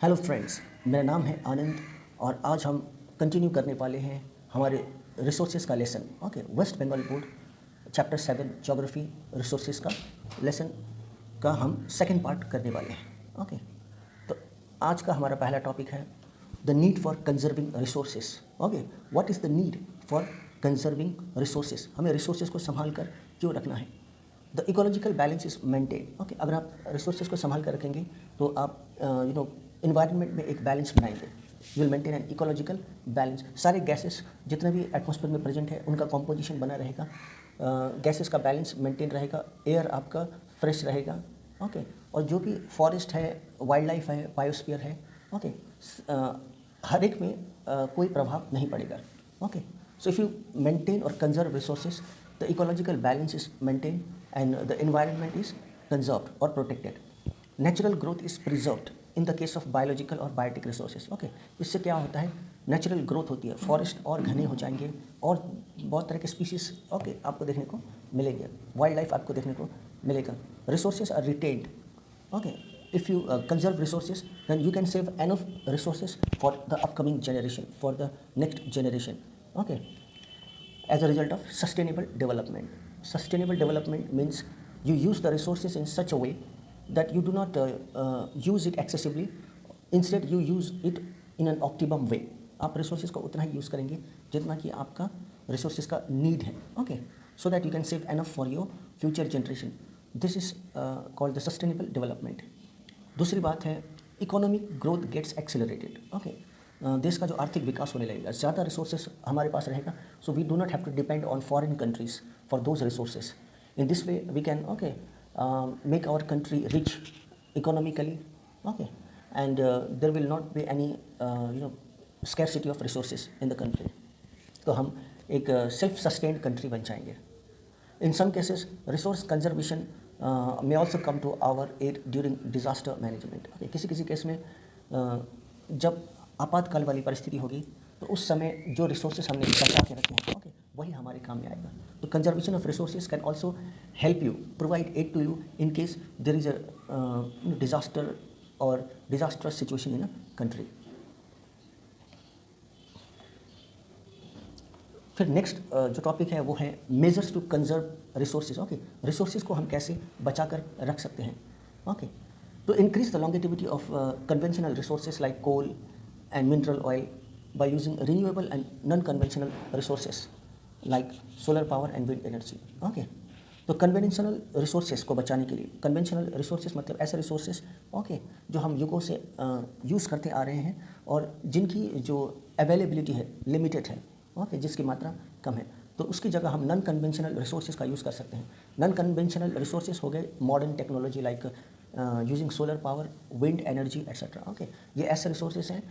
Hello friends, मेरा नाम है आनंद और आज हम कंटिन्यू करने वाले हैं हमारे रिसोर्सेज का lesson. Okay, West Bengal board chapter 7 geography resources का लेसन का हम सेकंड पार्ट करने वाले हैं। ओके, तो आज का हमारा पहला टॉपिक है the need for conserving resources. Okay, what is the need for conserving resources, हमें रिसोर्सेज को संभाल कर क्यों रखना है। The ecological balance is maintain. Okay, अगर आप रिसोर्सेज को संभाल कर रखेंगे तो आप इन्वायरमेंट में एक बैलेंस बनाएंगे। You will maintain an ecological balance. सारे गैसेस जितने भी एटमॉस्फेयर में प्रेजेंट है उनका कॉम्पोजिशन बना रहेगा, गैसेस का बैलेंस मेंटेन रहेगा, एयर आपका फ्रेश रहेगा। ओके, और जो भी फॉरेस्ट है, वाइल्ड लाइफ है, बायोस्फीयर है, ओके, हर एक में कोई प्रभाव नहीं पड़ेगा। Okay, so if you maintain और conserve resources, the ecological balance is maintain and the environment is conserved or protected. Natural growth is preserved in the case of biological or biotic resources. Okay, इससे क्या होता है, natural growth होती है, forest और घने हो जाएंगे और बहुत तरह के स्पीसीज ओके आपको देखने को मिलेंगे, वाइल्ड लाइफ आपको देखने को मिलेगा। Resources are retained. Okay, if you conserve resources then you can save enough resources for the upcoming generation, for the next generation. Okay, as a result of sustainable development. Sustainable development means you use the resources in such a way that you do not use it excessively. Instead, you use it in an optimum way. आप resources को उतना ही use करेंगे जितना कि आपका resources का need है। Okay, so that you can save enough for your future generation. This is called the sustainable development. दूसरी बात है economic growth gets accelerated. Okay, देश का जो आर्थिक विकास होने लगेगा, ज़्यादा रिसोर्सेज हमारे पास रहेगा, so we do not have to depend on foreign countries for those resources. In this way we can okay make our country rich economically. Okay, and there will not be any scarcity of resources in the country. तो हम एक self sustained country बन जाएंगे। In some cases, resource conservation may also come to our aid during disaster management. Okay, किसी किसी case में जब आपातकाल वाली परिस्थिति होगी तो उस समय जो रिसोर्सेज हमने बचा के रखे हैं, ओके, वही हमारे काम में आएगा। तो conservation of resources can also help you, provide aid to you in case there is a disaster और disastrous situation in a country. फिर नेक्स्ट जो टॉपिक है वो है measures to conserve resources. Okay, resources को हम कैसे बचा कर रख सकते हैं। ओके, तो increase the longevity of conventional resources like coal and mineral oil by using renewable and non conventional resources like solar power and wind energy. Okay, तो कन्वेंशनल रिसोर्सेज को बचाने के लिए, कन्वेंशनल रिसोर्सेज मतलब ऐसे रिसोर्सेज ओके जो हम युगों से यूज़ करते आ रहे हैं और जिनकी जो अवेलेबिलिटी है लिमिटेड है, ओके, जिसकी मात्रा कम है, तो उसकी जगह हम नॉन कन्वेंशनल रिसोर्सेज का यूज़ कर सकते हैं। नॉन कन्वेंशनल रिसोर्सेज हो गए modern technology like using solar power, wind energy etcetera. Okay, ये ऐसे रिसोर्सेज हैं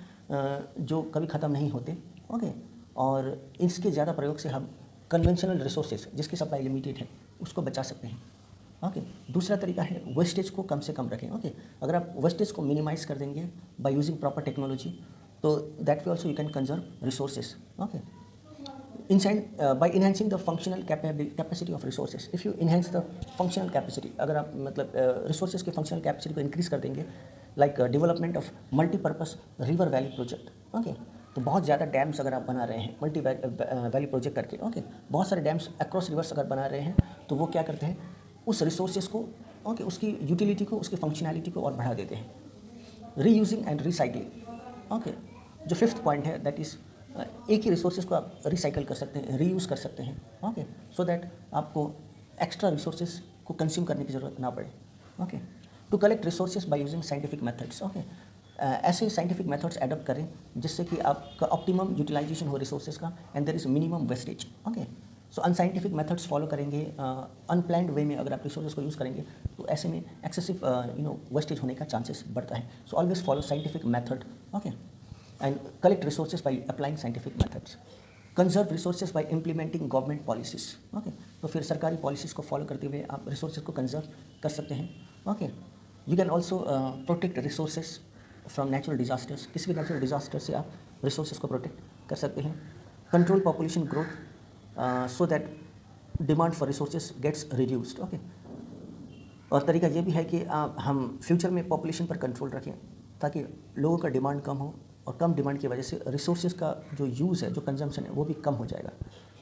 जो कभी ख़त्म नहीं होते। ओके, और इसके ज़्यादा प्रयोग से हम कन्वेंशनल रिसोर्सेज जिसकी सप्लाई लिमिटेड है उसको बचा सकते हैं। ओके, दूसरा तरीका है वेस्टेज को कम से कम रखें। ओके, अगर आप वेस्टेज को मिनिमाइज़ कर देंगे बाय यूजिंग प्रॉपर टेक्नोलॉजी तो that way also you can conserve resources. Okay, by enhancing the functional capacity of resources. If you enhance the functional capacity, अगर आप मतलब resources के functional capacity को increase कर देंगे like development of multi-purpose river valley project. Okay, तो बहुत ज़्यादा डैम्स अगर आप बना रहे हैं मल्टी वैली प्रोजेक्ट करके, ओके, बहुत सारे डैम्स अक्रॉस रिवर्स अगर बना रहे हैं तो वो क्या करते हैं, उस रिसोर्सेज को ओके उसकी यूटिलिटी को, उसकी फंक्शनैलिटी को और बढ़ा देते हैं। Reusing and recycling. ओके, जो फिफ्थ पॉइंट है दैट इज़ एक ही रिसोर्सेज को आप रिसाइकल कर सकते हैं, रीयूज़ कर सकते हैं। ओके, सो दैट आपको एक्स्ट्रा रिसोर्सेज को कंज्यूम करने की ज़रूरत ना पड़े। Okay, to collect resources by using scientific methods. Okay, ऐसे साइंटिफिक मेथड्स एडप्ट करें जिससे कि आपका ऑप्टिमम यूटिलाइजेशन हो रिसोर्सेज का and there is minimum wastage. Okay, so unscientific methods follow करेंगे, अनप्लान्ड वे में अगर आप रिसोर्सेज को यूज़ करेंगे तो ऐसे में एक्सेसिव वेस्टेज होने का चांसेस बढ़ता है। So always follow scientific method. Okay, and collect resources by applying scientific methods. Conserve resources by implementing government policies. Okay, तो फिर सरकारी पॉलिसीज़ को फॉलो करते हुए आप रिसोर्सेज को कंजर्व कर सकते हैं। Okay, you can also protect resources from natural disasters. किसी भी नेचुरल डिजास्टर से आप रिसोर्सेज को प्रोटेक्ट कर सकते हैं। Control population growth so that demand for resources gets reduced. Okay, और तरीका ये भी है कि हम फ्यूचर में पॉपुलेशन पर कंट्रोल रखें ताकि लोगों का डिमांड कम हो, और कम डिमांड की वजह से रिसोर्सेज का जो यूज़ है, जो कंजम्पशन है, वो भी कम हो जाएगा।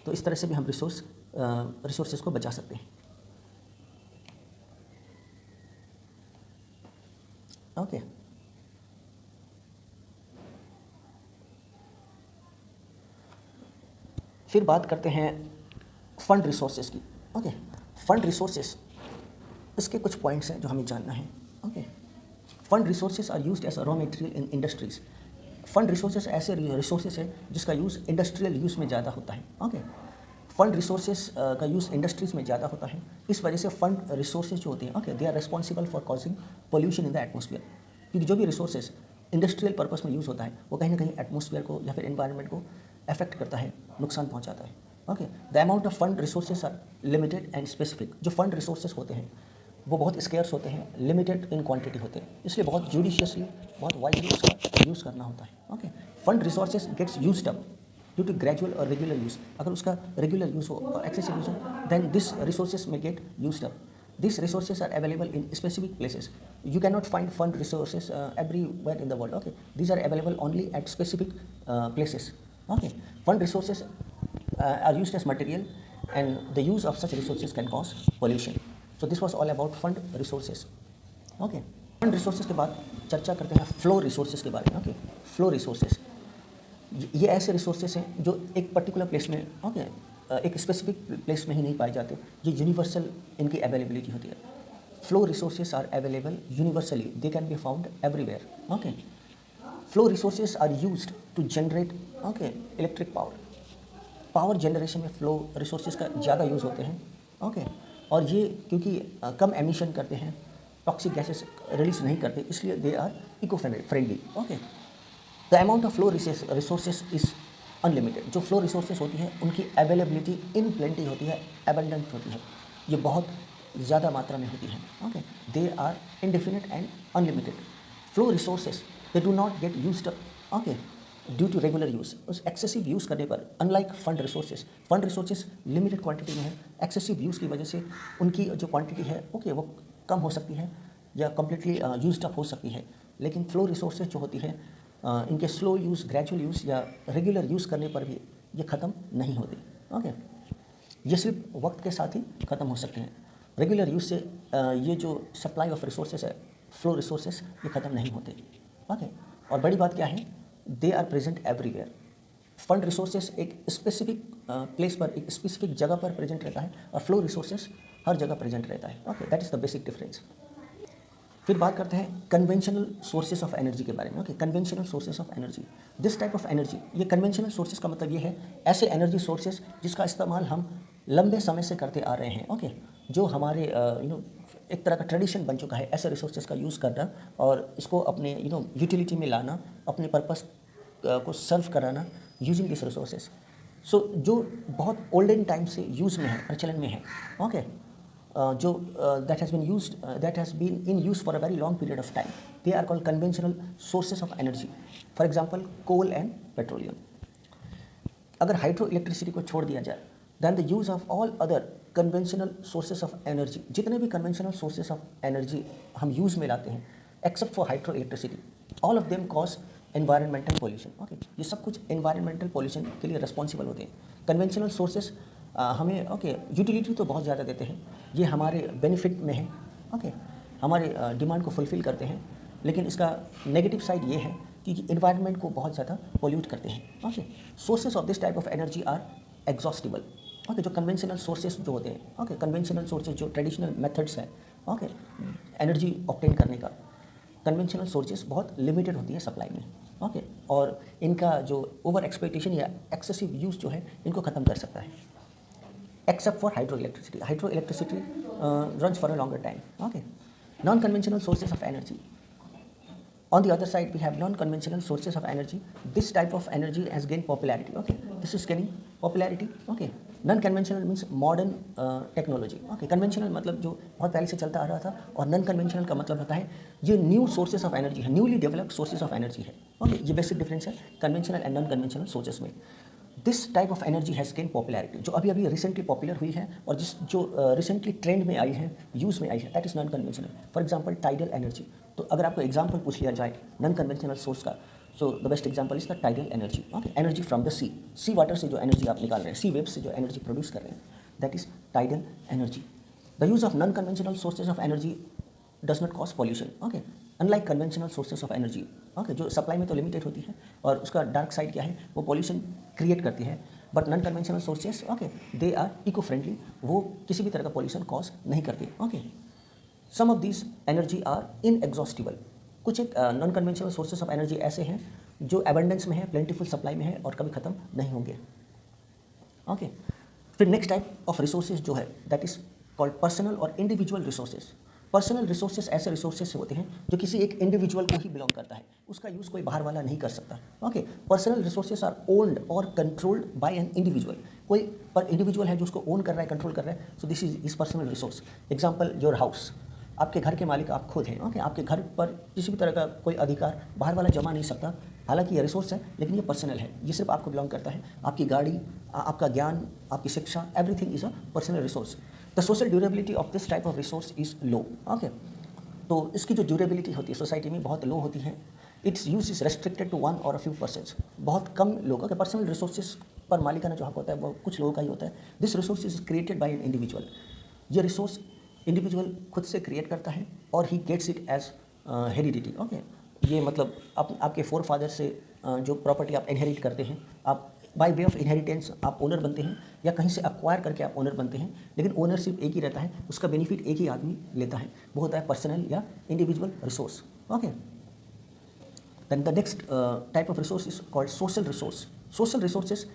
तो इस तरह से भी हम रिसोर्सेज को बचा सकते हैं। ओके, फिर बात करते हैं फंड रिसोर्सेज की। ओके, फंड रिसोर्सेज, इसके कुछ पॉइंट्स हैं जो हमें जानना है। Okay, fund resources are used as raw material in industries. Fund resources ऐसे रिसोर्सेज है जिसका यूज़ इंडस्ट्रियल यूज़ में ज़्यादा होता है। ओके, फंड रिसोर्सेज का यूज़ इंडस्ट्रीज़ में ज़्यादा होता है। इस वजह से फंड रिसोर्सेज जो होते हैं, okay, they are responsible for causing pollution in the atmosphere. क्योंकि जो भी रिसोर्सेज इंडस्ट्रियल पर्पस में यूज़ होता है वो कहीं ना कहीं एटमोसफियर को या फिर एनवायरनमेंट को अफेक्ट करता है, नुकसान पहुंचाता है। Okay, the amount of fund resources are limited and specific. जो फंड रिसोर्सेज होते हैं वो बहुत स्केर्स होते हैं, लिमिटेड इन क्वांटिटी होते हैं, इसलिए बहुत जुडिशियसली, बहुत वाइजली उसका यूज़ करना होता है। Okay, fund resources gets used up due to gradual और रेगुलर यूज़। अगर उसका रेगुलर यूज़ हो और एक्सेसिव यूज़ हो, देन दिस रिसोर्सेज में get used up. These resources are available in specific places. You cannot find fund resources everywhere in the world. Okay, these are available only at specific places. Okay, fund resources are used as material, and the use of such resources can cause pollution. So this was all about fund resources. Okay, fund resources के बाद चर्चा करते हैं flow resources के बारे में। Okay, flow resources ये ऐसे रिसोर्सेज हैं जो एक पर्टिकुलर प्लेस में, ओके, एक स्पेसिफिक प्लेस में ही नहीं पाए जाते। ये यूनिवर्सल इनकी अवेलेबिलिटी होती है। Flow resources are available universally, they can be found everywhere. Okay, flow resources are used to generate, okay, electric power. Power generation में फ्लो रिसोर्सेज का ज़्यादा यूज़ होते हैं। ओके, और ये क्योंकि कम एमिशन करते हैं, टॉक्सिक गैसेस रिलीज नहीं करते, इसलिए they are eco friendly. Okay, the amount of flow resources is unlimited. जो फ्लो रिसोर्सेज होती हैं उनकी अवेलेबिलिटी इन प्लेंटी होती है, एबंडेंट होती है, ये बहुत ज़्यादा मात्रा में होती है। Okay, they are indefinite and unlimited. Flow resources they do not get used up, okay, due to regular use. उस एक्सेसिव यूज़ करने पर, unlike fund resources limited quantity में है, एक्सेसिव यूज़ की वजह से उनकी जो क्वांटिटी है, ओके, वो कम हो सकती है या कम्प्लीटली यूज्ड अप हो सकती है। लेकिन फ्लो रिसोर्सेज जो होती है, इनके स्लो यूज़, ग्रेजुअल यूज़ या रेगुलर यूज़ करने पर भी ये ख़त्म नहीं होती। ओके, ये सिर्फ वक्त के साथ ही ख़त्म हो सकते हैं। रेगुलर यूज़ से ये जो सप्लाई ऑफ रिसोर्सेज है, फ्लो रिसोर्सेज, ये ख़त्म नहीं होते। ओके, और बड़ी बात क्या है, they are present everywhere. Fund resources एक स्पेसिफिक प्लेस पर, एक स्पेसिफिक जगह पर प्रेजेंट रहता है, और फ्लो रिसोर्सेज हर जगह प्रेजेंट रहता है। Okay, that is the basic difference. फिर बात करते हैं कन्वेंशनल सोर्सेज ऑफ एनर्जी के बारे में। Okay, conventional sources of energy, this type of energy. ये कन्वेंशनल सोर्सेज का मतलब ये है ऐसे एनर्जी सोर्सेज जिसका इस्तेमाल हम लंबे समय से करते आ रहे हैं। ओके, जो हमारे एक तरह का ट्रेडिशन बन चुका है, ऐसे रिसोर्सेज का यूज़ करना और इसको अपने यूटिलिटी में लाना, अपने पर्पस को सर्व कराना यूजिंग दिस रिसोर्सेज। सो जो बहुत ओल्डन टाइम से यूज़ में है, प्रचलन में है। ओके, जो that has been in use for a very long period of time. They are called conventional sources of energy. For example, coal and petroleum. अगर हाइड्रो इलेक्ट्रिसिटी को छोड़ दिया जाए, then the use of all other conventional sources of energy, जितने भी conventional sources of energy हम use में लाते हैं, except for hydro electricity, all of them cause environmental pollution. Okay, ये सब कुछ environmental pollution के लिए responsible होते हैं। conventional sources हमें, ओके, यूटिलिटी तो बहुत ज़्यादा देते हैं, ये हमारे बेनिफिट में है। ओके, हमारे डिमांड को फुलफ़िल करते हैं, लेकिन इसका नेगेटिव साइड ये है कि एनवायरनमेंट को बहुत ज़्यादा पोल्यूट करते हैं। Okay, sources of this type of energy are exhaustible. Okay, जो कन्वेंशनल सोर्सेज जो होते हैं, ओके, कन्वेंशनल सोर्सेज जो ट्रेडिशनल मेथड्स हैं, ओके, एनर्जी ऑब्टेन करने का, कन्वेंशनल सोर्सेज बहुत लिमिटेड होती है सप्लाई में। ओके, और इनका जो ओवर एक्सप्लॉयटेशन या एक्सेसिव यूज़ जो है, इनको ख़त्म कर सकता है। Except for hydroelectricity. Hydroelectricity runs for a longer time. Okay. Non-conventional sources of energy. On the other side, we have non-conventional sources of energy. This type of energy has gained popularity. Okay. This is gaining popularity. Okay. Non-conventional means modern technology. Okay. Conventional मतलब जो बहुत पहले से चलता आ रहा था, और non-conventional का मतलब होता है ये new sources of energy है, newly developed sources of energy है। Okay. ये basic difference है conventional and non-conventional sources में। This type of energy has gain popularity, जो अभी अभी रिसेंटली पॉपुलर हुई है और जो रिसेंटली ट्रेंड में आई है, यूज़ में आई है, that is non conventional. For example tidal energy, तो अगर आपको एग्जाम्पल पूछ लिया जाए नॉन कन्वेंशनल सोर्स का, so the best example is the tidal energy, okay, energy from the sea water से जो एनर्जी आप निकाल रहे हैं, सी वेव से जो एनर्जी प्रोड्यूस कर रहे हैं, that is tidal energy. The use of non conventional sources of energy does not cause pollution, okay, unlike conventional sources of energy, okay, जो सप्लाई में तो लिमिटेड होती है और उसका डार्क साइड क्या है, वो पॉल्यूशन क्रिएट करती है, but non conventional sources, okay, they are eco friendly, वो किसी भी तरह का पॉल्यूशन कॉज नहीं करते, okay. Some of this energy are inexhaustible, कुछ एक non conventional sources of energy ऐसे हैं जो एबंडेंस में है, प्लेंटीफुल सप्लाई में है और कभी खत्म नहीं होंगे, ओके। फिर नेक्स्ट टाइप ऑफ रिसोर्सेज जो है दैट इज कॉल्ड पर्सनल और इंडिविजुअल रिसोर्सेज। पर्सनल रिसोर्सेज ऐसे रिसोर्सेज होते हैं जो किसी एक इंडिविजुअल को ही बिलोंग करता है, उसका यूज़ कोई बाहर वाला नहीं कर सकता, okay. Personal resources are owned और कंट्रोल्ड बाय एन इंडिविजुअल, कोई पर इंडिविजुअल है जो उसको ओन कर रहा है, कंट्रोल कर रहा है, so this is personal resource. Example, your house, आपके घर के मालिक आप खुद हैं, ओके, आपके घर पर किसी भी तरह का कोई अधिकार बाहर वाला जमा नहीं सकता, हालांकि ये रिसोर्स है लेकिन ये पर्सनल है, ये सिर्फ आपको बिलोंग करता है। आपकी गाड़ी, आपका ज्ञान, आपकी शिक्षा, everything is a personal resource. The social durability of this type of resource is low, okay. तो इसकी जो ड्यूरेबिलिटी होती है सोसाइटी में बहुत लो होती है। Its use is restricted to one और अ फ्यू पर्सन्स, बहुत कम लोगों के पर्सनल रिसोर्सेज पर मालिकाना जो हक होता है वो कुछ लोगों का ही होता है। This resource is created by an individual, ये रिसोर्स इंडिविजुअल खुद से क्रिएट करता है और ही gets it as heredity, okay. ये मतलब आपके फोर फादर से जो प्रॉपर्टी आप इनहेरिट करते हैं, आप बाय वे ऑफ इनहेरिटेंस आप ओनर बनते हैं या कहीं से अक्वायर करके आप ओनर बनते हैं, लेकिन ओनरशिप एक ही रहता है, उसका बेनिफिट एक ही आदमी लेता है, वो होता है पर्सनल या individual resource, okay. Then the next type of resource is called social resource. Social resources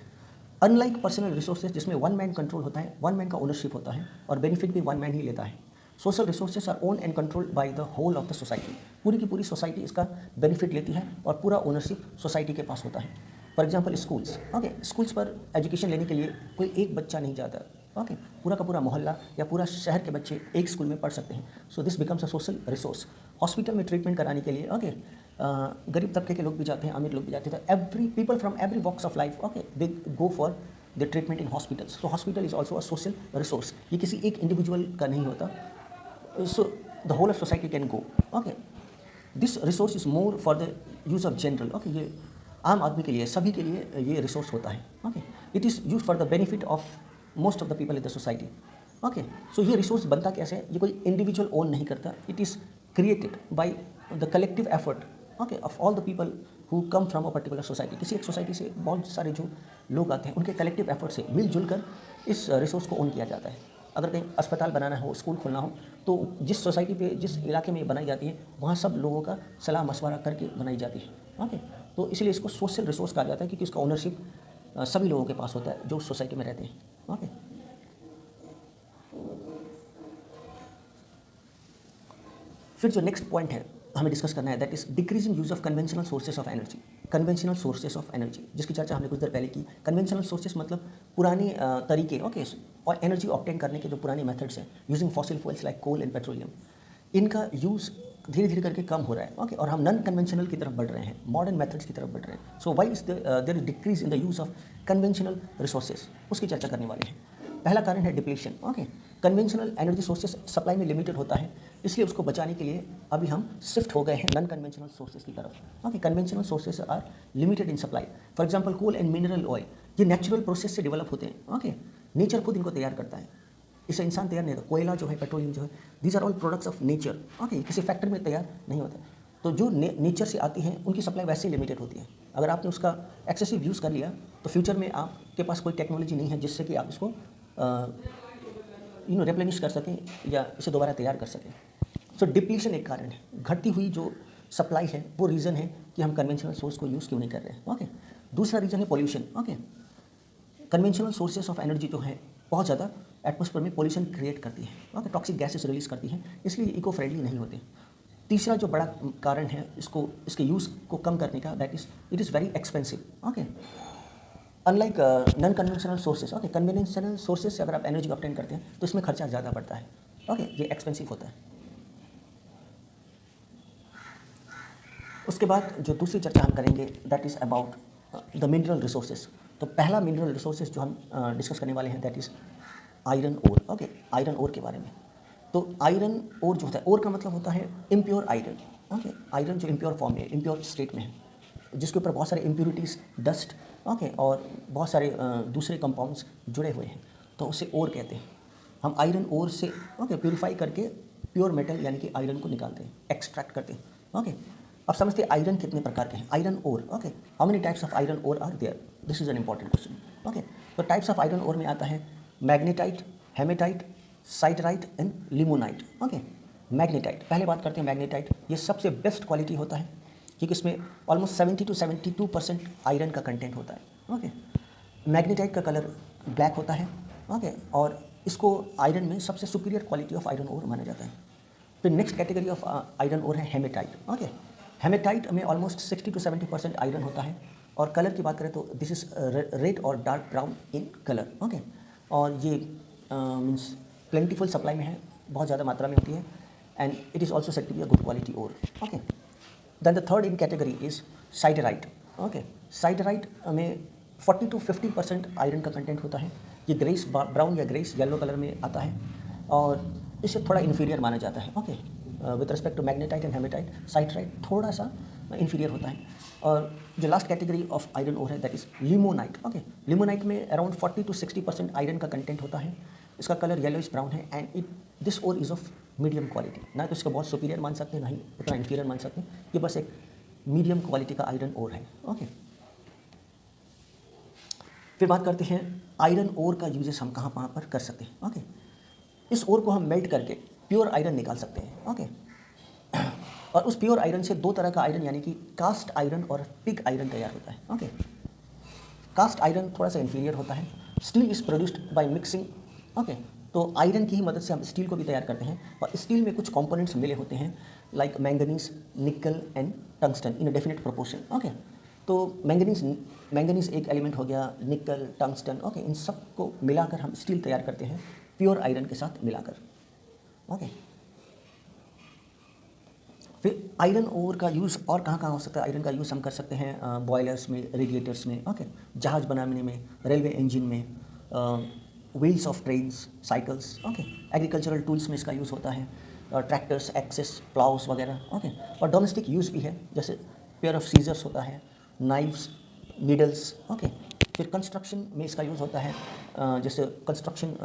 unlike personal resources जिसमें वन मैन कंट्रोल होता है, वन मैन का ओनरशिप होता है और बेनिफिट भी वन मैन ही लेता है। Social resources are own and controlled by the whole of the society, पूरी की पूरी सोसाइटी इसका बेनिफिट लेती है और पूरा ओनरशिप सोसाइटी के पास होता है। For example schools, okay, schools पर एजुकेशन लेने के लिए कोई एक बच्चा नहीं जाता, ओके, पूरा का पूरा मोहल्ला या पूरा शहर के बच्चे एक स्कूल में पढ़ सकते हैं, so this becomes a social resource. Hospital में ट्रीटमेंट कराने के लिए, ओके, गरीब तबके के लोग भी जाते हैं, अमीर लोग भी जाते हैं, तो every people from every walks of life, okay, they go for the treatment in hospitals. So hospital is also a social resource, ये किसी एक इंडिविजुअल का नहीं होता, so the whole of society can go, okay. This resource is more for the use of general, okay, ये आम आदमी के लिए, सभी के लिए ये रिसोर्स होता है, okay. It is use for the benefit of most of the people in the society, okay. So ये रिसोर्स बनता कैसे है, ये कोई इंडिविजुअल ओन नहीं करता, it is created by the collective effort, okay, of all the people who come from a particular society. किसी एक सोसाइटी से बहुत सारे जो लोग आते हैं उनके कलेक्टिव एफर्ट से मिलजुल कर इस रिसोर्स को ओन किया जाता है। अगर कहीं अस्पताल बनाना हो, स्कूल खोलना हो, तो जिस सोसाइटी पे, जिस इलाके में ये बनाई जाती है, वहाँ सब लोगों का सलाह मशवरा करके बनाई जाती है, ओके। तो इसलिए इसको सोशल रिसोर्स कहा जाता है क्योंकि इसका ओनरशिप सभी लोगों के पास होता है जो सोसाइटी में रहते हैं, ओके। फिर जो नेक्स्ट पॉइंट है हमें डिस्कस करना है that is decreasing use of conventional sources of energy. Conventional sources of energy जिसकी चर्चा हमने कुछ देर पहले की। कन्वेंशनल सोर्सेज मतलब पुराने तरीके, ओके, और एनर्जी ऑब्टेन करने के जो पुराने मेथड्स हैं using fossil fuels like coal and petroleum, इनका यूज़ धीरे धीरे करके कम हो रहा है, ओके, और हम नॉन कन्वेंशनल की तरफ बढ़ रहे हैं, मॉडर्न मेथड्स की तरफ बढ़ रहे हैं। So why is there is decrease in the use of conventional resources, उसकी चर्चा करने वाले हैं। पहला कारण है depletion, okay. Conventional energy sources supply में लिमिटेड होता है, इसलिए उसको बचाने के लिए अभी हम शिफ्ट हो गए हैं नॉन कन्वेंशनल सोर्सेज की तरफ, okay. Conventional sources are limited in supply. For example coal and mineral oil, ये नेचुरल प्रोसेस से डेवलप होते हैं, ओके। नेचर खुद इनको तैयार करता है, इसे इंसान तैयार नहीं होता। कोयला जो है, पेट्रोलियम जो है, these are all products of nature, okay, किसी फैक्ट्री में तैयार नहीं होता। तो जो नेचर से आती हैं उनकी सप्लाई वैसे ही लिमिटेड होती है। अगर आपने उसका एक्सेसिव यूज़ कर लिया तो फ्यूचर में आपके पास कोई टेक्नोलॉजी नहीं है जिससे कि आप इसको रिप्लेनिश कर सकें या इसे दोबारा तैयार कर सकें। सो डिप्लीशन एक कारण है, घटती हुई जो सप्लाई है वो रीज़न है कि हम कन्वेंशनल सोर्स को यूज़ क्यों नहीं कर रहे हैं, ओके। दूसरा रीज़न है pollution, okay. Conventional sources of energy जो है बहुत ज़्यादा एटमॉस्फेयर में पॉल्यूशन क्रिएट करती है, ओके, टॉक्सिक गैसेस रिलीज करती हैं, इसलिए इको फ्रेंडली नहीं होते। तीसरा जो बड़ा कारण है इसके यूज़ को कम करने का, that is it is very expensive, okay. Unlike non conventional sources, okay, conventional sources से अगर आप एनर्जी ऑब्टेन करते हैं तो इसमें खर्चा ज़्यादा पड़ता है, ओके, ये एक्सपेंसिव होता है। उसके बाद जो दूसरी चर्चा हम करेंगे that is about the mineral resources. तो पहला मिनरल रिसोर्सेज जो हम डिस्कस करने वाले हैं that is iron ore, okay, iron ore के बारे में। तो आयरन ओर जो होता है, ओर का मतलब होता है इम्प्योर आयरन, ओके, आयरन जो इम्प्योर फॉर्म में, इम्प्योर स्टेट में है, जिसके ऊपर बहुत सारे इम्प्यूरिटीज़, डस्ट, ओके, और बहुत सारे दूसरे कंपाउंड्स जुड़े हुए हैं, तो उसे ओर कहते हैं। हम आयरन ओर से ओके प्योरीफाई करके प्योर मेटल यानी कि आयरन को निकालते हैं, एक्सट्रैक्ट करते हैं। ओके, अब समझते हैं आयरन कितने प्रकार के हैं। Iron ore, okay, how many types of iron ore are there, this is an important question. Okay, तो टाइप्स ऑफ आयरन ओर में आता है magnetite, hematite, siderite and limonite. Okay, magnetite, पहले बात करते हैं मैग्नेटाइट। ये सबसे बेस्ट क्वालिटी होता है क्योंकि इसमें ऑलमोस्ट 70 to 72% आयरन का कंटेंट होता है। ओके, मैग्नेटाइट का कलर ब्लैक होता है। ओके, और इसको आयरन में सबसे superior quality of iron ore माना जाता है। फिर next category of iron ore है हेमेटाइट। ओके, हेमेटाइट में ऑलमोस्ट 60 to 70% आयरन होता है और कलर की बात करें तो दिस इज रेड और dark brown in colour. Okay, और ये मीन्स प्लेंटीफुल सप्लाई में है, बहुत ज़्यादा मात्रा में होती है, and it is also said to be a good quality ore. Okay, then the third in category is siderite. Okay, siderite में 40 to 50% आयरन का कंटेंट होता है। ये ग्रेस ब्राउन या ग्रेस येलो कलर में आता है और इसे थोड़ा इन्फीरियर माना जाता है। Okay, with respect to magnetite and hematite, siderite थोड़ा सा इन्फीरियर होता है। और जो last category of iron ore है that is limonite. Okay, limonite में अराउंड 40 to 60% आयरन का कंटेंट होता है। इसका कलर येलोइश ब्राउन है and this ore is of medium quality. ना तो इसको बहुत सुपीरियर मान सकते हैं, ना ही उतना इन्फीरियर मान सकते हैं, ये बस एक मीडियम क्वालिटी का आयरन ओर है। ओके, फिर बात करते हैं आयरन ओर का यूजेस हम कहाँ पर कर सकते हैं। ओके, इस ओर को हम मेल्ट करके प्योर आयरन निकाल सकते हैं। ओके, और उस प्योर आयरन से दो तरह का आयरन यानी कि कास्ट आयरन और पिग आयरन तैयार होता है। ओके, कास्ट आयरन थोड़ा सा इन्फीरियर होता है। Steel is produced by mixing. Okay, तो आयरन की ही मदद से हम स्टील को भी तैयार करते हैं और स्टील में कुछ कंपोनेंट्स मिले होते हैं लाइक मैंगनीज, निकल and tungsten in a definite proportion. Okay, तो मैंगनीज एक एलिमेंट हो गया, निकल, टंगस्टन, ओके, इन सब को मिलाकर हम स्टील तैयार करते हैं प्योर आयरन के साथ मिलाकर। ओके, फिर आयरन ओर का यूज़ और कहाँ कहाँ हो सकता है। आयरन का यूज़ हम कर सकते हैं बॉयलर्स में, रेडिएटर्स में, ओके, जहाज़ बनाने में, रेलवे इंजन में, wheels of trains, cycles, okay, agricultural tools में इसका यूज़ होता है, ट्रैक्टर्स, एक्सेस, प्लाउस वगैरह। ओके, और डोमेस्टिक यूज़ भी है, जैसे पेयर ऑफ सीजर्स होता है, नाइफ्स, नीडल्स। ओके, फिर कंस्ट्रक्शन में इसका यूज़ होता है, जैसे कंस्ट्रक्शन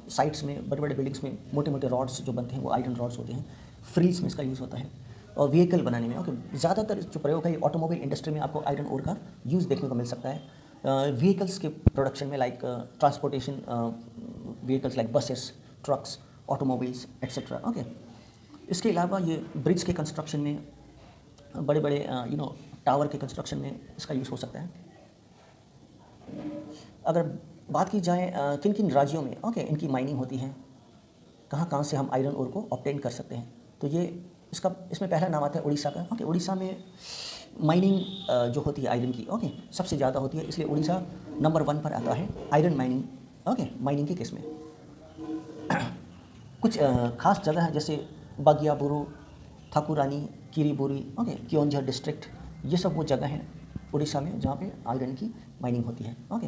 साइट्स में, बड़े बड़े बिल्डिंग्स में मोटे मोटे रॉड्स जो बनते हैं वो आयरन रॉड्स होते हैं। फ्रीज में इसका यूज़ होता है और व्हीकल बनाने में। ओके, ज़्यादातर जो प्रयोग है ऑटोमोबाइल इंडस्ट्री में आपको आयरन ओर का यूज़ देखने को मिल सकता है। व्हीकल्स के प्रोडक्शन में like transportation vehicles like buses, trucks, automobiles etcetera. Okay, इसके अलावा ये ब्रिज के कंस्ट्रक्शन में, बड़े बड़े टावर के कंस्ट्रक्शन में इसका यूज़ हो सकता है। अगर बात की जाए किन किन राज्यों में ओके इनकी माइनिंग होती है, कहाँ कहाँ से हम आयरन ओर को ऑब्टेन कर सकते हैं, तो ये इसमें पहला नाम आता है उड़ीसा का। ओके, उड़ीसा में माइनिंग जो होती है आयरन की, ओके, सबसे ज़्यादा होती है, इसलिए उड़ीसा नंबर 1 पर आता है आयरन माइनिंग। ओके, माइनिंग के केस में कुछ खास जगह है जैसे बागियाबुरु, ठाकुरानी, किरीबुरी, ओके, क्योंझर डिस्ट्रिक्ट, ये सब वो जगह हैं उड़ीसा में जहाँ पे आयरन की माइनिंग होती है। ओके,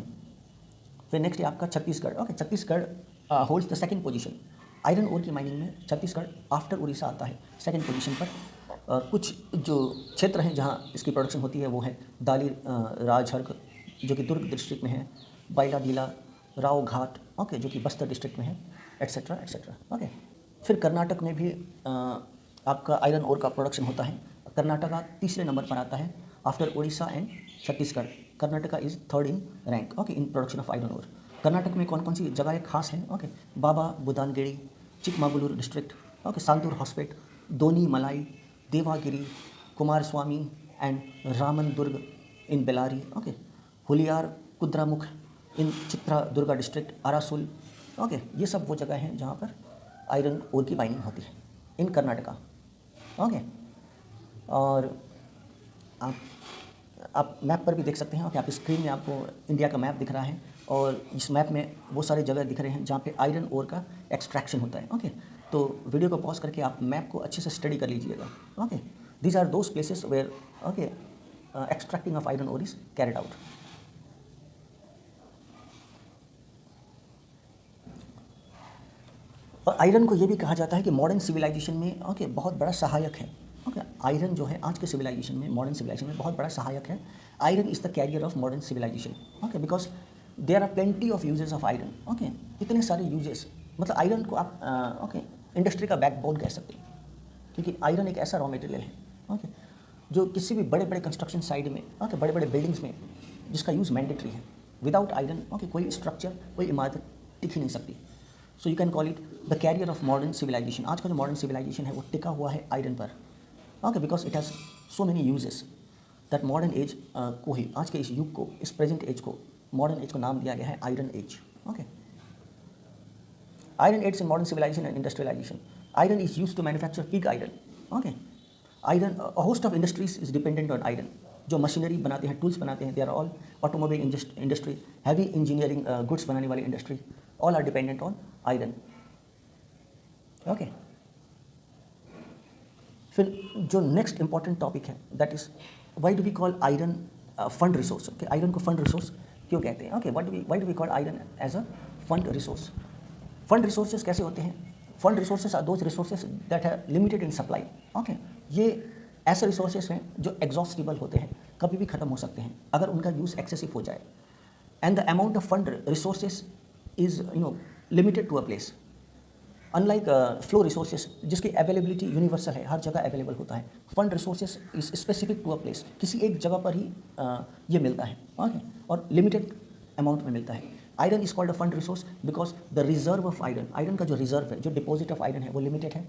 फिर नेक्स्ट है आपका Chhattisgarh. Okay, Chhattisgarh holds the second position iron ore की माइनिंग में। छत्तीसगढ़ आफ्टर उड़ीसा आता है सेकंड पोजीशन पर। कुछ जो क्षेत्र हैं जहाँ इसकी प्रोडक्शन होती है वो है दाली राजहर्ग जो कि दुर्ग डिस्ट्रिक्ट में है, बाइलाडीला, राव घाट, ओके, जो कि बस्तर डिस्ट्रिक्ट में है, एक्सेट्रा एक्सेट्रा। ओके, फिर कर्नाटक में भी आपका आयरन ओर का प्रोडक्शन होता है। कर्नाटका तीसरे नंबर पर आता है after Orissa and Chhattisgarh. Karnataka is third in rank okay in production of iron ore. Karnataka में कौन कौन सी जगह खास हैं? Okay, Baba Budangiri, Chikmagalur district, okay, Sandur Hospet, Donimalai, Devagiri, Kumaraswamy and Ramandurg in Bellary, okay, Huliyar, Kudremukh in Chitradurga district, Arasul, okay, ये सब वो जगह हैं जहाँ पर आयरन ओर की माइनिंग होती है इन कर्नाटका। ओके, और आप मैप पर भी देख सकते हैं। ओके, आप स्क्रीन में आपको इंडिया का मैप दिख रहा है और इस मैप में वो सारे जगह दिख रहे हैं जहाँ पे आयरन ओर का एक्सट्रैक्शन होता है। ओके, तो वीडियो को पॉज करके आप मैप को अच्छे से स्टडी कर लीजिएगा। Okay, these are those places where okay extracting of iron ore is carried out. और आयरन को ये भी कहा जाता है कि मॉडर्न सिविलाइजेशन में ओके बहुत बड़ा सहायक है। ओके, आयरन जो है आज के सिविलाइजेशन में, मॉडर्न सिविलाइजेशन में बहुत बड़ा सहायक है. Iron is the carrier of modern civilisation. Okay, because there are plenty of uses of iron. Okay, इतने सारे यूजेस, मतलब आयरन को आप ओके इंडस्ट्री का बैकबोन कह सकते हैं, क्योंकि आयरन एक ऐसा रॉ मटेरियल है ओके जो किसी भी बड़े बड़े कंस्ट्रक्शन साइड में, ओके बड़े बड़े बिल्डिंग्स में जिसका यूज़ मैंडेटरी है. विदाउट आयरन ओके कोई स्ट्रक्चर, कोई इमारत टिक ही नहीं सकती. So you can call it the carrier of modern civilisation. आज का जो मॉडर्न सिविलाइजेशन है वो टिका हुआ है आयरन पर. Okay, because it has so many uses that modern age को ही, आज के इस युग को, इस प्रेजेंट एज को, मॉडर्न एज को नाम दिया गया है iron age. Okay, iron age in modern civilisation and industrialisation. Iron is use to manufacture pig iron. Okay, iron, host of industries is dependent on iron. जो मशीनरी बनाते हैं, tools बनाते हैं, they are all automobile industry, heavy engineering goods बनाने वाली industry, all are dependent on iron. Okay, फिर जो next important topic है that is why do we call iron fund resource. Okay, iron को फंड रिसोर्स क्यों कहते हैं. Okay, why do we call iron as a fund resource. Fund resources कैसे होते हैं. Fund resources are those resources that है limited in supply. Okay, ये ऐसे रिसोर्सेज हैं जो एग्जॉस्टिबल होते हैं, कभी भी ख़त्म हो सकते हैं अगर उनका यूज़ एक्सेसिव हो जाए. And the amount of fund resources is limited to a place. Unlike flow resources जिसकी अवेलेबिलिटी यूनिवर्सल है, हर जगह अवेलेबल होता है. Fund resources is specific to a place, किसी एक जगह पर ही ये मिलता है. ओके, और लिमिटेड अमाउंट में मिलता है. Iron is called a fund resource because the reserve of iron, iron का जो रिजर्व है, जो डिपॉजिट ऑफ आयरन है वो लिमिटेड है.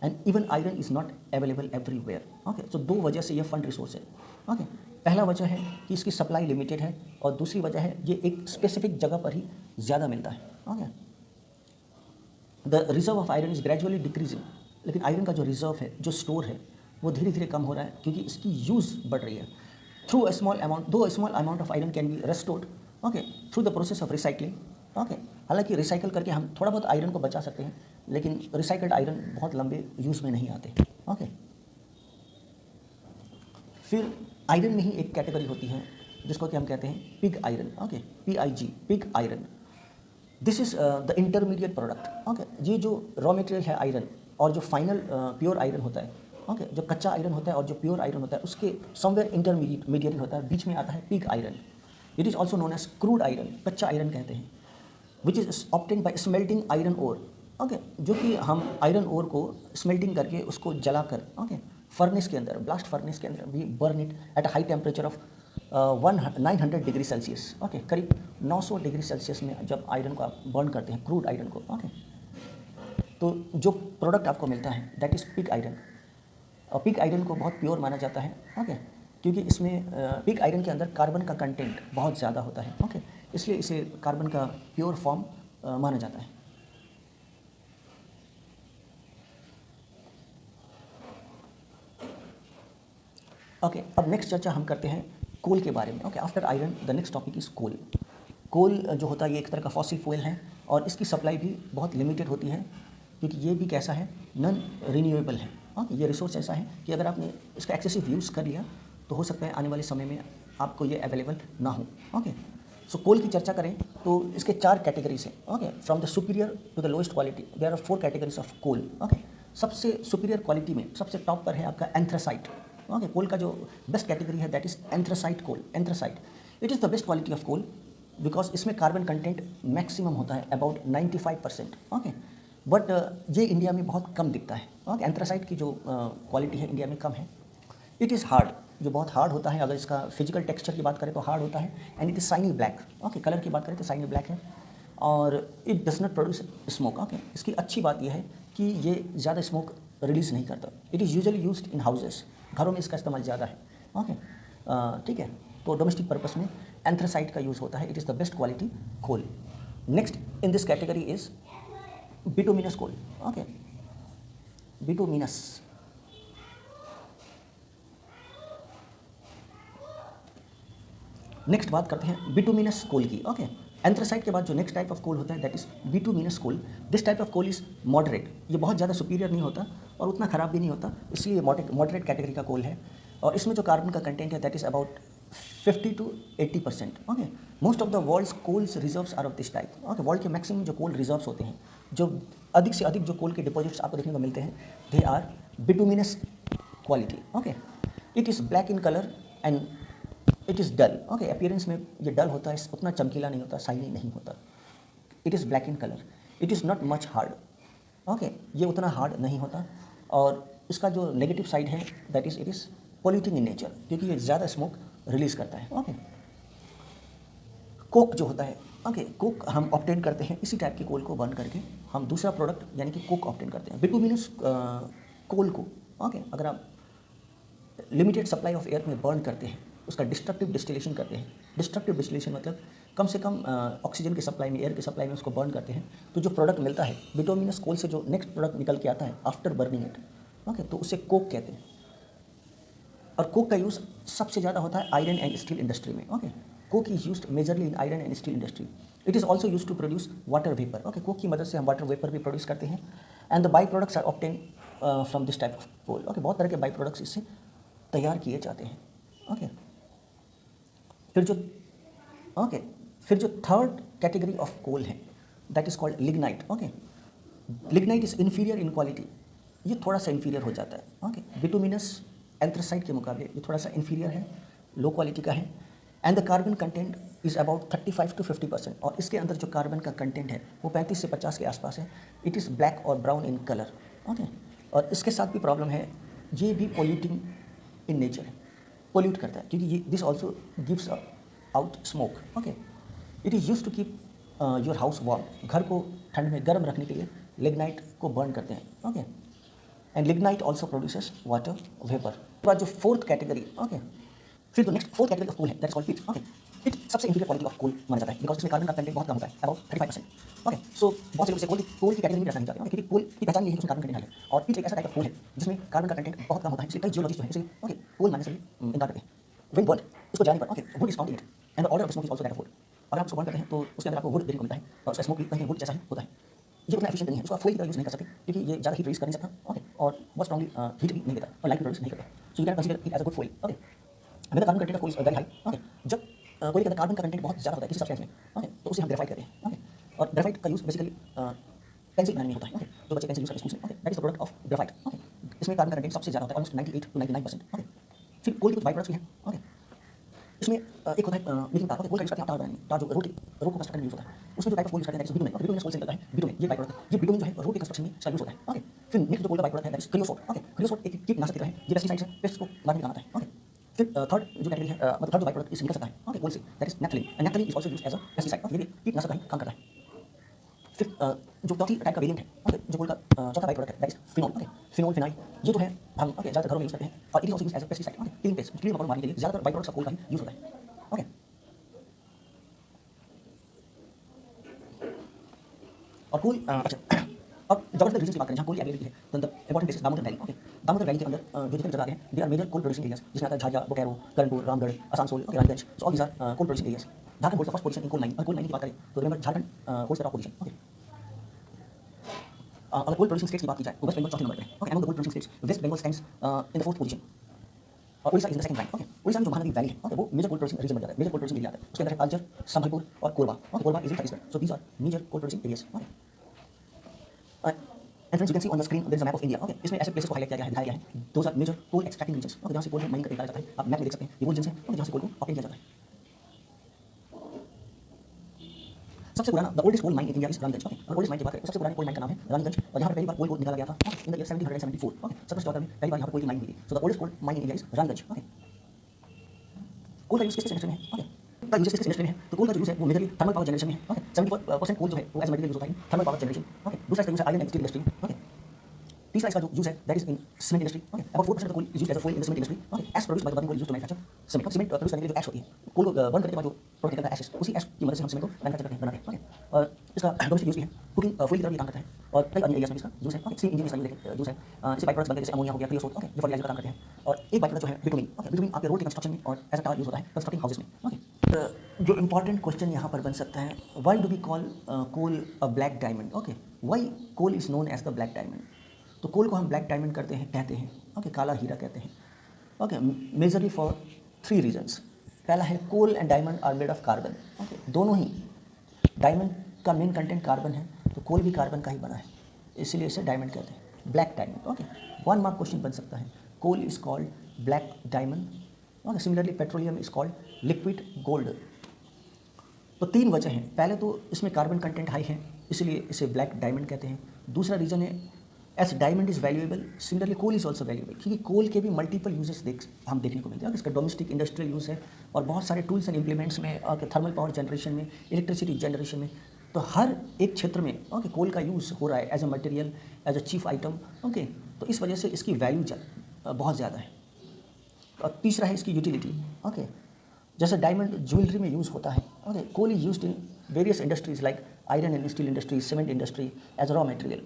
And even iron is not available everywhere. Okay, तो दो वजह से ये फंड रिसोर्स है. ओके, पहला वजह है कि इसकी सप्लाई लिमिटेड है और दूसरी वजह है ये एक स्पेसिफिक जगह पर ही ज़्यादा मिलता है. Okay, the reserve of iron is gradually decreasing. लेकिन आयरन का जो रिजर्व है, जो स्टोर है, वो धीरे धीरे कम हो रहा है क्योंकि इसकी यूज़ बढ़ रही है. थ्रू अ स्मॉल अमाउंट, दो small amount of iron can be restored okay through the process of recycling. Okay, हालांकि रिसाइकल करके हम थोड़ा बहुत आयरन को बचा सकते हैं, लेकिन रिसाइकल्ड आयरन बहुत लंबे यूज़ में नहीं आते. ओके, फिर आयरन में ही एक कैटेगरी होती है जिसको कि हम कहते हैं pig iron. Okay, PIG, pig iron. This is the intermediate product. Okay, ये जो रॉ मटेरियल है आयरन और जो फाइनल प्योर आयरन होता है, ओके जो कच्चा आयरन होता है और जो प्योर आयरन होता है, उसके समवेयर इंटरमीडिएट होता है, बीच में आता है pig iron. It is also known as crude iron, कच्चा आयरन कहते हैं, which is obtain by smelting iron ore. Okay, जो कि हम आयरन ओर को स्मेल्टिंग करके उसको जलाकर ओके फर्नेस के अंदर, ब्लास्ट फर्नेस के अंदर we burn it at a high temperature of 900 degree Celsius. Okay, करीब 900 डिग्री सेल्सियस में जब आयरन को आप बर्न करते हैं, क्रूड आयरन को, ओके तो जो प्रोडक्ट आपको मिलता है दैट इज़ पिग आयरन. और पिग आयरन को बहुत प्योर माना जाता है. ओके, क्योंकि इसमें पिग आयरन के अंदर कार्बन का कंटेंट बहुत ज़्यादा होता है. ओके, इसलिए इसे कार्बन का प्योर फॉर्म माना जाता है. ओके, अब नेक्स्ट चर्चा हम करते हैं कोल के बारे में. Okay, after iron the next topic is coal. Coal जो होता है ये एक तरह का फॉसिल फ्यूल है और इसकी सप्लाई भी बहुत लिमिटेड होती है क्योंकि ये भी कैसा है, नॉन रिन्यूएबल है. ओके, ये रिसोर्स ऐसा है कि अगर आपने इसका एक्सेसिव यूज़ कर लिया तो हो सकता है आने वाले समय में आपको ये अवेलेबल ना हो. ओके, सो कोल की चर्चा करें तो इसके 4 कैटेगरीज हैं. Okay, from the superior to the lowest quality there are 4 categories of coal. Okay, सबसे सुपीरियर क्वालिटी में सबसे टॉप पर है आपका एंथ्रासाइट. ओके, कोल का जो बेस्ट कैटेगरी है that is anthracite coal. Anthracite it is the best quality of coal because इसमें कार्बन कंटेंट मैक्सिमम होता है अबाउट 95%. ओके, बट ये इंडिया में बहुत कम दिखता है. ओके, एंथ्रासाइट की जो क्वालिटी है इंडिया में कम है. इट इज़ हार्ड, जो बहुत हार्ड होता है. अगर इसका फिजिकल टेक्सचर की बात करें तो हार्ड होता है. And it is shiny black. Okay, colour की बात करें तो साइनी ब्लैक है और it does not produce smoke. Okay, इसकी अच्छी बात यह है कि ये ज़्यादा स्मोक रिलीज़ नहीं करता. It is usually used in houses, घरों में इसका इस्तेमाल ज़्यादा है. ओके, ठीक है, तो डोमेस्टिक पर्पस में एंथ्रासाइट का यूज़ होता है. It is the best quality coal. Next in this category is bituminous coal. Okay, bituminous. Next बात करते हैं बिटुमिनस कोल की. ओके, एंथ्रासाइट के बाद जो नेक्स्ट टाइप ऑफ कोल होता है that is bituminous coal. This type of coal is moderate. ये बहुत ज़्यादा सुपीरियर नहीं होता और उतना ख़राब भी नहीं होता, इसलिए मॉडरेट कैटेगरी का कोल है. और इसमें जो कार्बन का कंटेंट है that is about 50 to 80%. Okay, most of the world's coals reserves are of this type. Okay, world के मैक्सिमम जो कोल रिजर्व्स होते हैं, जो अधिक से अधिक जो कोल के डिपॉजिट्स आपको देखने को मिलते हैं, they are bituminous quality. Okay, it is black in colour and it is dull. Okay, appearance में ये डल होता है, उतना चमकीला नहीं होता, शाइनी नहीं होता। It is black in colour, it is not much hard. Okay, ये उतना हार्ड नहीं होता। और इसका जो नेगेटिव साइड है that is it is polluting in nature, क्योंकि ये ज़्यादा स्मोक रिलीज़ करता है। ओके, कोक जो होता है, ओके, कोक हम ऑब्टेन करते हैं इसी टाइप के कोल को बर्न करके, हम दूसरा प्रोडक्ट यानी कि कोक ऑब्टेन करते हैं बिटुमिनस कोल को। ओके, अगर आप लिमिटेड सप्लाई ऑफ एयर में बर्न करते हैं, उसका डिस्ट्रक्टिव डिस्टिलेशन करते हैं। डिस्ट्रक्टिव डिस्टिलेशन मतलब कम से कम ऑक्सीजन की सप्लाई में, एयर की सप्लाई में उसको बर्न करते हैं, तो जो प्रोडक्ट मिलता है बिटुमिनस कोल से, जो नेक्स्ट प्रोडक्ट निकल के आता है आफ्टर बर्निंग इट, ओके, तो उसे कोक कहते हैं। और कोक का यूज़ सबसे ज़्यादा होता है आयरन एंड स्टील इंडस्ट्री में। Okay, coke is used majorly in iron and steel industry. It is also use to produce water vapour. Okay, coke की मदद से हम वाटर वेपर भी प्रोड्यूस करते हैं and the by products are obtain from this type of coal. Okay, बहुत तरह के बाई प्रोडक्ट्स इससे तैयार किए जाते हैं। ओके, फिर जो थर्ड कैटेगरी ऑफ कोल है that is called lignite. Okay, lignite is inferior in quality, ये थोड़ा सा इन्फीरियर हो जाता है। ओके, बिटुमिनस एंथ्रासाइट के मुकाबले ये थोड़ा सा इन्फीरियर है, लो क्वालिटी का है। And the carbon content is about 35 to 50%, और इसके अंदर जो कार्बन का कंटेंट है वो 35 से 50 के आसपास है। इट इज़ ब्लैक और ब्राउन इन कलर। ओके, और इसके साथ भी प्रॉब्लम है, ये भी पॉल्यूटिंग इन नेचर है, पोल्यूट करता है, क्योंकि ये this also gives out smoke. Okay, it is use to keep your house warm, घर को ठंड में गर्म रखने के लिए लिग्नाइट को बर्न करते हैं। Okay, and lignite also produces water vapour. उसके बाद जो फोर्थ कैटेगरी, ओके, फिर जो next fourth category of coal है that is called peat. Okay, peat सबसे इंफीरियर क्वालिटी ऑफ कोल माना जाता है, बिकॉज इसमें कार्बन का कंटेंट बहुत कम होता है, अबाउट 35%। ओके, सो बहुत से लोग इसे कोल की कैटेगरी में रखना नहीं चाहते, क्योंकि कोल की पहचान ये है कि उसमें कार्बन कंटेंट है। और पिट एक ऐसा टाइप ऑफ कोल है जिसमें कार्बन का कंटेंट बहुत कम होता है, इसलिए कई जियोलॉजिस्ट जो है इसे ओके कोल मानने से भी इनकार करते हैं। व्हेन बर्न, इसको जलाने पर, okay, would is found in it and the order of smoke is also that of would. अगर आप उसको बर्न करते हैं तो उसके अंदर आपको वुड देखने को मिलता है, और उसका स्मोक भी कहीं वुड जैसा ही होता है। ये उतना एफिशिएंट नहीं है, उसको आप फॉइल की तरह यूज़ नहीं कर सकते, क्योंकि ये ज़्यादा हीट रिलीज कर नहीं सकता। ओके, और बहुत स्ट्रॉन्गली हीट भी नहीं देता और लाइट प्रोड्यूस नहीं करता। So you can consider it as a good fuel. Okay, अगर carbon content of coal is very high, okay, जब कोयले के अंदर कार्बन का कंटेंट बहुत ज़्यादा होता है किसी सब्सटेंस में, ओके, तो उसे हम ग्रेफाइट कहते हैं। ओके, और ग्रेफाइट का यूज़ बेसिकली पेंसिल बनाने में होता है। ओके, जो बच्चे पेंसिल यूज़ करते हैं स्कूल में, okay, that is the product of graphite. Okay, इसमें कार्बन का कंटेंट सबसे ज़्यादा होता है, ऑलमोस्ट 98 to 99%। ओके, फिर कोल के कुछ बाई प्रोडक्ट्स भी हैं। ओके, इसमें एक होता है मीटिंग तार। ओके, कोल का यूज़ करते हैं टावर बनाने में, तार जो रोड को कंस्ट्रक्ट में यूज़ होता है, उसमें जो टाइप ऑफ कोल यूज़ करते हैं that is bitumen. Okay, bitumen coal से निकलता है, बिटुमेन ये बाई प्रोडक्ट, ये बिटुमेन जो है रोड के कंस्ट्रक्शन में इसका यूज़ होता है। ओके, फिर नेक्स्ट जो कोल का बाई प्रोडक्ट है दैट इज क्रियोसोट। ओके, क्रियोसोट एक कीटनाशक की तरह है, ये पेस्टिसाइड्स है, पेस्ट को मारने का काम आता है। ओके, फिर थर्ड जो कैटेगरी है, मतलब थर्ड जो बाई प्रोडक्ट इससे निकल सकता है, ओके, कोल से, that is naphthalene. And naphthalene is also used as a pesticide. Okay, ये भी कीटनाशक का ही काम करता है। फिर जो चौथी टाइप का वेरिएंट है, ओके, जो कोल का चौथा बाई प्रोडक्ट है that is phenol. Okay, phenol phenyl ये जो है हम ओके ज़्यादातर घरों में यूज़ करते हैं, और it is also used as a pesticide. Okay, killing pest, कीड़े मकोड़े मारने के लिए ज़्यादातर बाई प्रोडक्ट्स ऑफ कोल का ही यूज़ होता है। ओके, और कोल अच्छा, अब ज्योग्राफिकल रीजन की बात करें जहाँ कोल की अवेलेबिलिटी है, तो the important places Damodar valley. Okay, Damodar valley के अंदर जो जितने जगह हैं they are major coal producing areas, जिसमें आता है Jhajha, Bokaro, Karanpur, Ramgarh, Asansol, okay, Raniganj. So all these are coal producing areas. Jharkhand holds the first position in coal mining. और कोल माइनिंग की बात करें तो remember Jharkhand holds the top position. Okay, अगर कोल प्रोड्यूसिंग स्टेट्स की बात की जाए तो वेस्ट बंगाल चौथे नंबर पे है। Okay, among the coal producing states West Bengal stands in the fourth position, और Orissa is the second rank. Okay, Orissa में जो महानदी वैली है, ओके, वो मेजर कोल प्रोड्यूसिंग रीजन बन जाता है, मेजर कोल प्रोड्यूसिंग एरिया आता है। उसके अंदर है तालचर, संबलपुर और Korba. Okay, Korba is in Chhattisgarh. So these are major coal producing areas. Okay, and friends you can see on your screen there is a map of India. Okay, इसमें ऐसे places को highlight किया गया है, दिखाया गया है। those are major coal extracting regions. Okay, जहाँ से कोल को माइनिंग करके निकाला जाता है, आप मैप में देख सकते हैं, ये वो regions हैं, okay, जहाँ से कोल को ऑब्टेन किया जाता है। सबसे पुराना the oldest coal mine in India is Raniganj. Okay, oldest mine की बात करें तो सबसे पुरानी कोल माइन का नाम है रानीगंज, और यहाँ पर पहली बार कोल को निकाला गया था इन द ईयर 1774। ओके, 1774 में पहली बार यहाँ पर कोल की माइनिंग हुई थी। So the oldest coal mine in India is Raniganj. Okay, coal का यूज किस इंडस्ट्री में है? ओके, का यूज किस इंडस्ट्री में है? तो कोल का जो यूज है वो मेजरली थर्मल पावर जनरेशन में है। ओके, 74% कोल जो है वो एज मटेरियल यूज होता है थर्मल पावर जनरेशन। ओके, दूसरा इसका यूज है iron and steel industry. Okay, तीसरा इसका जो यूज है that is in cement industry. Okay, about 4% of the coal is used as a fuel in the cement industry. Okay, ash produced by the burning coal used to manufacture cement. Cement produce करने के लिए जो एश होती है, कोल को burn करने के बाद जो प्रोडक्ट निकलता है एशेस, उसी एश की मदद से हम सीमेंट को मैन्युफैक्चर करते हैं, बनाते हैं। ओके, और इसका डोमेस्टिक यूज भी है, कुकिंग फॉइल की तरह भी काम करता है, और कई अन्य एरियाज में इसका यूज है। ओके, स्टील इंजन इसका यूज है, इससे बाई प्रोडक्ट्स बनते हैं जैसे अमोनिया हो गया, क्रियोसोट। ओके, ये फर्टिलाइजर का काम करते हैं। और एक बाई प्रोडक्ट जो है बिटुमिन। ओके, बिटुमिन आपके रोड के कंस्ट्रक्शन में और एज अ टावर यूज होता है कंस्ट्रक्टिंग हाउसेस में। ओके, जो इंपॉर्टेंट क्वेश्चन यहाँ पर बन सकता है, why do we call coal a black diamond? Okay, why coal is known as the black diamond? तो कोल को हम ब्लैक डायमंड कहते हैं, ओके, काला हीरा कहते हैं। Okay, majorly for 3 reasons. पहला है coal and diamond are made of carbon. Okay, दोनों ही, डायमंड का मेन कंटेंट कार्बन है, तो कोल भी कार्बन का ही बना है, इसलिए इसे डायमंड कहते हैं, black diamond. Okay, 1 mark question बन सकता है, coal is called black diamond. Okay, similarly petroleum is called liquid gold. तो तीन वजह हैं, पहले तो इसमें कार्बन कंटेंट हाई है इसलिए इसे ब्लैक डायमंड कहते हैं। दूसरा रीज़न है as diamond is valuable, similarly coal is also valuable, क्योंकि कोल के भी मल्टीपल यूजेस हम देखने को मिलते हैं। इसका डोमेस्टिक इंडस्ट्रियल यूज़ है और बहुत सारे टूल्स एंड इम्प्लीमेंट्स में, थर्मल पावर जनरेशन में, इलेक्ट्रिसिटी जनरेशन में, तो हर एक क्षेत्र में कोल का यूज़ हो रहा है as a material, as a chief item. तो इस वजह से इसकी वैल्यू बहुत ज़्यादा है। और तीसरा है इसकी यूटिलिटी। जैसे डायमंड ज्वेलरी में यूज़ होता है, coal is used in various industries like iron and steel industry, cement industry as raw material.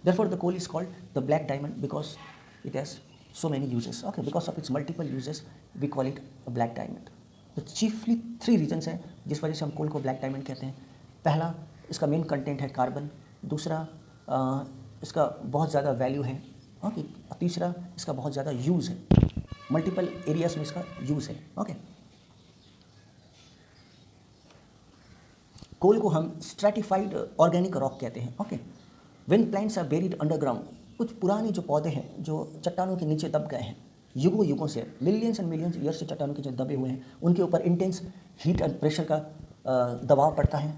Therefore the coal is called the black diamond because it has so many uses. Because of its multiple uses we call it a black diamond. तो chiefly 3 reasons हैं जिस वजह से हम कोल को black diamond कहते हैं। पहला, इसका मेन कंटेंट है कार्बन। दूसरा, इसका बहुत ज़्यादा वैल्यू है। तीसरा, इसका बहुत ज़्यादा यूज़ है, मल्टीपल एरियाज में इसका यूज़ है। कोल को हम स्ट्रैटिफाइड ऑर्गेनिक रॉक कहते हैं। When plants are buried underground, कुछ पुराने जो पौधे हैं जो चट्टानों के नीचे दब गए हैं, युगों से, मिलियंस एंड मिलियंस ईयर से चट्टानों के जो दबे हुए हैं, उनके ऊपर इंटेंस हीट एंड प्रेशर का दबाव पड़ता है।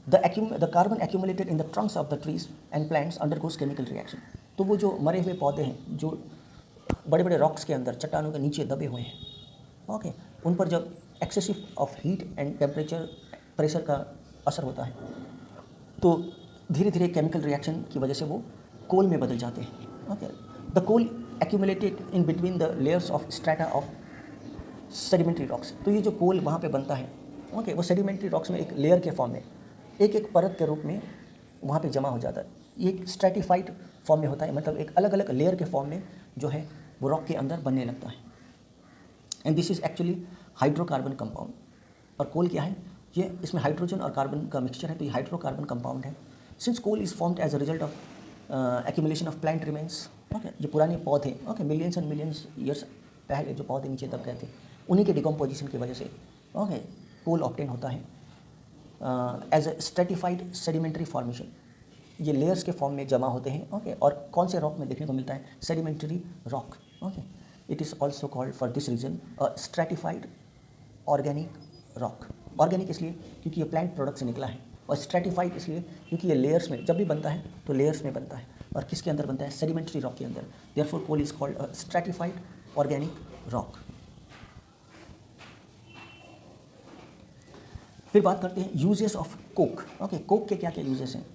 The carbon accumulated in the Trunks of the trees and plants undergoes chemical reaction. तो वो जो मरे हुए पौधे हैं जो बड़े बड़े रॉक्स के अंदर चट्टानों के नीचे दबे हुए हैं, उन पर जब excessive of heat and temperature, pressure का असर होता है तो धीरे धीरे केमिकल रिएक्शन की वजह से वो कोल में बदल जाते हैं। The coal accumulated in between the layers of strata of sedimentary rocks. तो ये जो कोल वहाँ पे बनता है, वो सेडिमेंट्री रॉक्स में एक लेयर के फॉर्म में, एक परत के रूप में वहाँ पे जमा हो जाता है। ये एक स्ट्रेटिफाइड फॉर्म में होता है, मतलब एक अलग अलग लेयर के फॉर्म में जो है वो रॉक के अंदर बनने लगता है। And this is actually hydrocarbon compound. और कोल क्या है? ये इसमें हाइड्रोजन और कार्बन का मिक्सचर है, तो ये हाइड्रोकार्बन कंपाउंड है। Since coal is formed as a result of accumulation of plant remains, जो पुराने पौधे, मिलियंस एंड मिलियंस ईयर्स पहले जो पौधे नीचे दब गए थे, उन्हीं के डिकम्पोजिशन की वजह से कोल ऑब्टेन होता है as a stratified sedimentary formation. ये लेयर्स के फॉर्म में जमा होते हैं। और कौन से रॉक में देखने को मिलता है? Sedimentary rock. It is also called for this reason stratified organic rock. Organic इसलिए क्योंकि ये प्लांट प्रोडक्ट से निकला है, और स्ट्रेटिफाइड इसलिए क्योंकि ये लेयर्स में जब भी बनता है तो लेयर्स में बनता है। और किसके अंदर बनता है? सेडिमेंट्री रॉक के अंदर। Therefore coal is called a stratified organic rock. फिर बात करते हैं यूजेस ऑफ कोक। कोक के क्या क्या यूजेस हैं?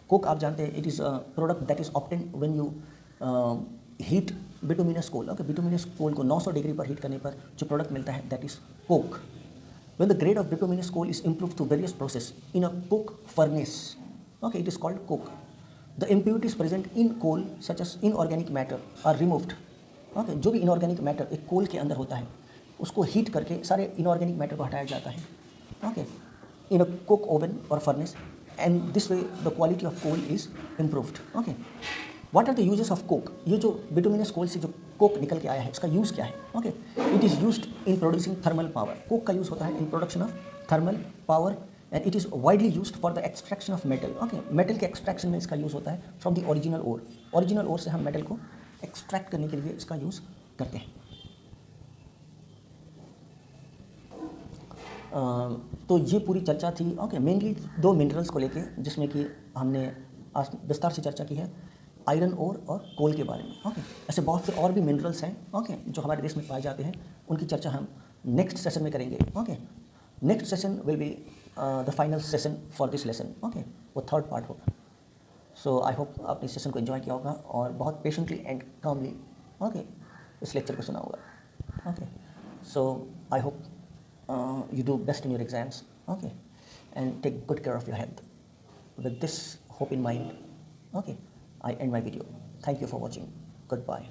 कोक आप जानते हैं, it is a product that is obtain when you heat bituminous coal. Bituminous coal को 900 डिग्री पर हीट करने पर जो प्रोडक्ट मिलता है that is Coke. When the grade of bituminous coal is improved through various process in a coke furnace, it is called coke. The impurities present in coal such as inorganic matter are removed. जो भी inorganic matter एक कोल के अंदर होता है उसको heat करके सारे inorganic matter को हटाया जाता है in a coke oven or furnace, and this way the quality of coal is improved. What are the uses of coke? ये जो बिटुमिनस कोल से जो कोक निकल के आया है उसका यूज़ क्या है? It is used in producing thermal power. Coke का यूज़ होता है in production of thermal power, and it is widely used for the extraction of metal. Metal के एक्सट्रैक्शन में इसका यूज़ होता है from the original ore. Original ore से हम मेटल को एक्सट्रैक्ट करने के लिए इसका यूज़ करते हैं। तो ये पूरी चर्चा थी मेनली 2 मिनरल्स को लेके, जिसमें कि हमने आज विस्तार से चर्चा की है आयरन ओर और कोल के बारे में। ऐसे बहुत से और भी मिनरल्स हैं जो हमारे देश में पाए जाते हैं, उनकी चर्चा हम नेक्स्ट सेशन में करेंगे। Next session will be the final session for this lesson. वो 3rd पार्ट होगा। सो आई होप आपने इस सेशन को एंजॉय किया होगा और बहुत पेशेंटली एंड कामली इस लेक्चर को सुना होगा। So I hope you do best in your exams, and take good care of your health. With this hope in mind, I end my video. Thank you for watching. Goodbye.